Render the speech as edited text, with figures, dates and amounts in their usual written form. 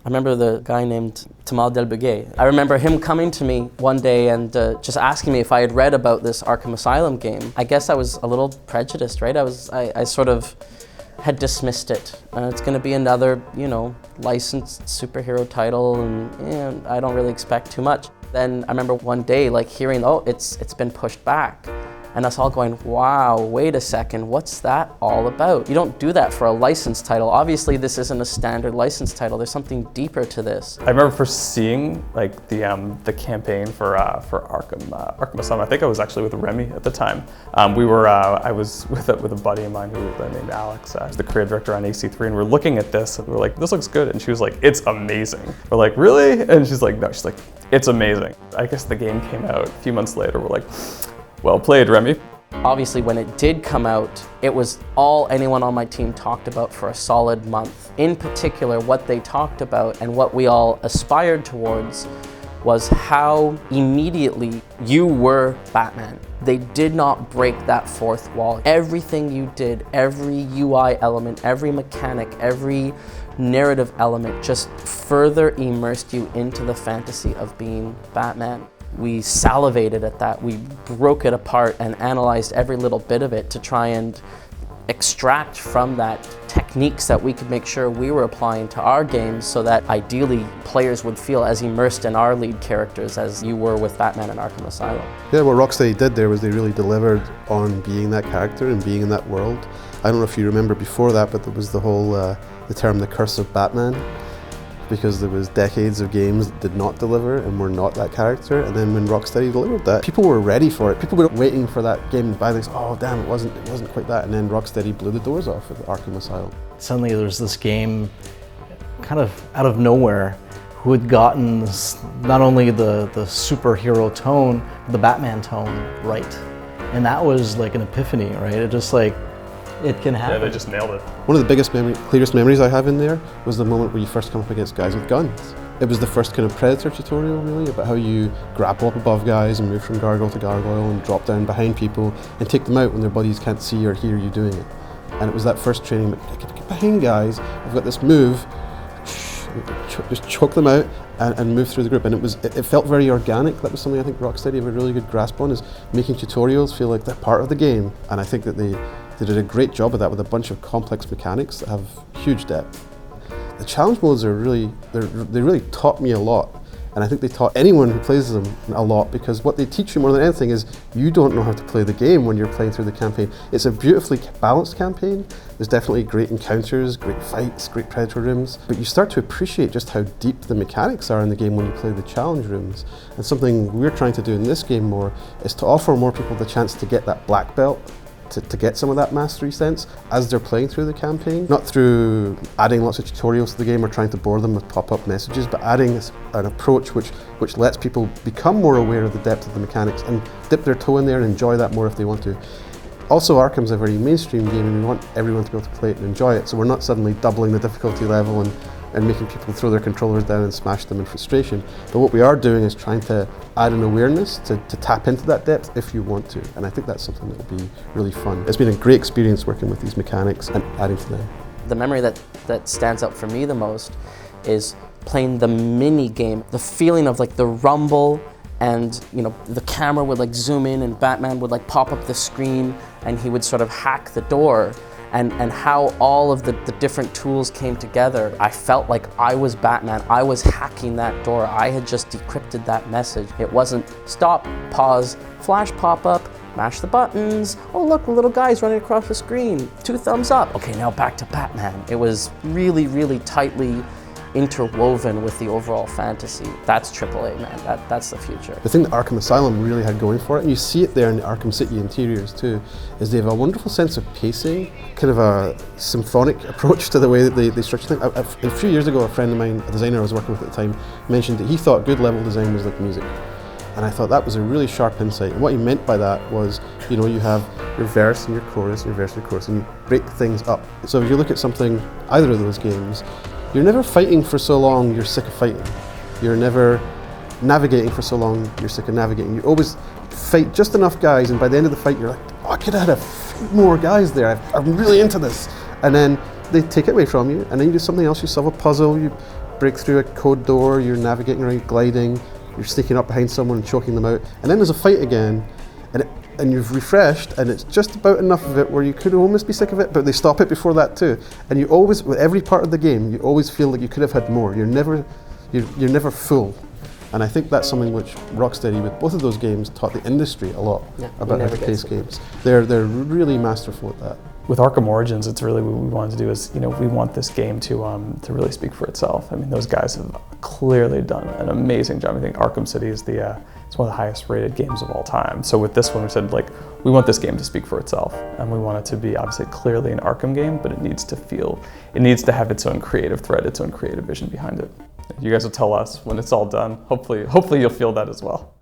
I remember the guy named Tamal Delbiguet. I remember him coming to me one day and just asking me if I had read about this Arkham Asylum game. I guess I was a little prejudiced, right? I sort of had dismissed it. It's going to be another, licensed superhero title, and I don't really expect too much. Then I remember one day hearing, oh, it's been pushed back. And us all going, wow, wait a second, what's that all about? You don't do that for a licensed title. Obviously, this isn't a standard licensed title. There's something deeper to this. I remember first seeing the campaign for Arkham Asylum. I think I was actually with Remy at the time. I was with a buddy of mine named Alex, who's the creative director on AC3, and we're looking at this and we're like, this looks good. And she was like, it's amazing. We're like, really? And she's like, no. She's like, it's amazing. I guess the game came out a few months later. We're like, well played, Remy. Obviously, when it did come out, it was all anyone on my team talked about for a solid month. In particular, what they talked about and what we all aspired towards was how immediately you were Batman. They did not break that fourth wall. Everything you did, every UI element, every mechanic, every narrative element just further immersed you into the fantasy of being Batman. We salivated at that. We broke it apart and analyzed every little bit of it to try and extract from that techniques that we could make sure we were applying to our games so that ideally players would feel as immersed in our lead characters as you were with Batman and Arkham Asylum. Yeah, what Rocksteady did there was they really delivered on being that character and being in that world. I don't know if you remember before that, but there was the whole, the term the curse of Batman, because there was decades of games that did not deliver and were not that character, and then when Rocksteady delivered that, people were ready for it. People were waiting for that game to buy this, oh damn, it wasn't quite that, and then Rocksteady blew the doors off with Arkham Asylum. Suddenly there's this game kind of out of nowhere who had gotten this, not only the superhero tone, the Batman tone right. And that was like an epiphany, right? It just it can happen. Yeah, they just nailed it. One of the biggest clearest memories I have in there was the moment where you first come up against guys with guns. It was the first kind of Predator tutorial really, about how you grapple up above guys and move from gargoyle to gargoyle and drop down behind people and take them out when their buddies can't see or hear you doing it. And it was that first training, get behind guys, I've got this move, just choke them out and move through the group. And it felt very organic. That was something I think Rocksteady have a really good grasp on, is making tutorials feel like they're part of the game. And I think that they did a great job of that with a bunch of complex mechanics that have huge depth. The challenge modes are they really taught me a lot, and I think they taught anyone who plays them a lot, because what they teach you more than anything is you don't know how to play the game when you're playing through the campaign. It's a beautifully balanced campaign. There's definitely great encounters, great fights, great Predator rooms, but you start to appreciate just how deep the mechanics are in the game when you play the challenge rooms. And something we're trying to do in this game more is to offer more people the chance to get that black belt, to get some of that mastery sense as they're playing through the campaign. Not through adding lots of tutorials to the game or trying to bore them with pop-up messages, but adding an approach which lets people become more aware of the depth of the mechanics and dip their toe in there and enjoy that more if they want to. Also, Arkham's a very mainstream game and we want everyone to be able to play it and enjoy it, so we're not suddenly doubling the difficulty level and making people throw their controllers down and smash them in frustration. But what we are doing is trying to add an awareness to tap into that depth if you want to. And I think that's something that will be really fun. It's been a great experience working with these mechanics and adding to them. The memory that stands out for me the most is playing the mini game. The feeling of the rumble, and the camera would zoom in and Batman would pop up the screen and he would sort of hack the door. And how all of the different tools came together. I felt like I was Batman. I was hacking that door. I had just decrypted that message. It wasn't stop, pause, flash pop-up, mash the buttons. Oh look, the little guy's running across the screen. 2 thumbs up. Okay, now back to Batman. It was really, really tightly interwoven with the overall fantasy. That's AAA, man. That's the future. The thing that Arkham Asylum really had going for it, and you see it there in the Arkham City interiors too, is they have a wonderful sense of pacing, kind of a symphonic approach to the way that they structure things. A few years ago, a friend of mine, a designer I was working with at the time, mentioned that he thought good level design was like music. And I thought that was a really sharp insight. And what he meant by that was, you have your verse and your chorus, and your verse and your chorus, and you break things up. So if you look at something, either of those games, you're never fighting for so long you're sick of fighting. You're never navigating for so long you're sick of navigating. You always fight just enough guys, and by the end of the fight you're like, oh, I could have had a few more guys there. I'm really into this. And then they take it away from you, and then you do something else. You solve a puzzle, you break through a code door, you're navigating around, gliding, you're sneaking up behind someone and choking them out. And then there's a fight again, and you've refreshed, and it's just about enough of it where you could almost be sick of it, but they stop it before that too. And you always, with every part of the game, you always feel like you could have had more. You're never full. And I think that's something which Rocksteady, with both of those games, taught the industry a lot about how to pace games. They're really masterful at that. With Arkham Origins, it's really what we wanted to do is, we want this game to really speak for itself. I mean, those guys have clearly done an amazing job. I think Arkham City is it's one of the highest rated games of all time. So with this one, we said, we want this game to speak for itself. And we want it to be obviously clearly an Arkham game, but it needs to have its own creative thread, its own creative vision behind it. You guys will tell us when it's all done. Hopefully you'll feel that as well.